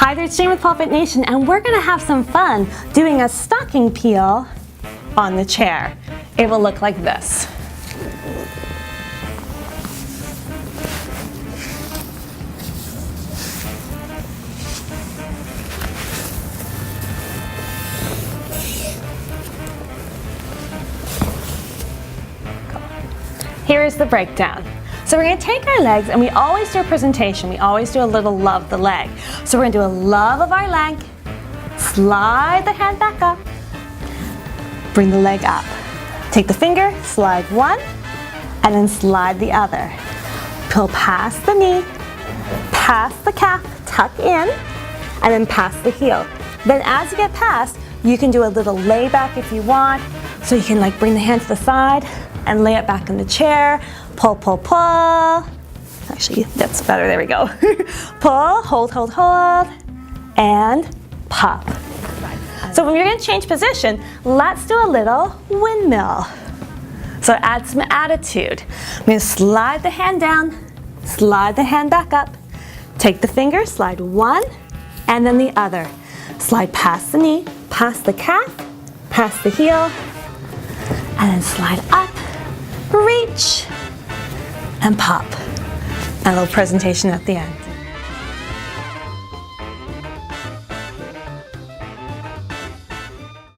Hi there, it's Jane with Pulpit Nation, and we're gonna have some fun doing a stocking peel on the chair. It will look like this. Here is the breakdown. So we're going to take our legs, and we always do a presentation. We always do a little love the leg. So we're going to do a love of our leg, slide the hand back up, bring the leg up. Take the finger, slide one, and then slide the other. Pull past the knee, past the calf, tuck in, and then past the heel. Then as you get past, you can do a little lay back if you want. So you can like bring the hand to the side and lay it back in the chair. Pull, pull, pull. Actually, that's better. There we go. Pull, hold, hold, hold, and pop. So when you're going to change position, let's do a little windmill. So add some attitude. I'm going to slide the hand down, slide the hand back up. Take the finger, slide one, and then the other. Slide past the knee, past the calf, past the heel, and then slide up, reach, and pop. And a little presentation at the end.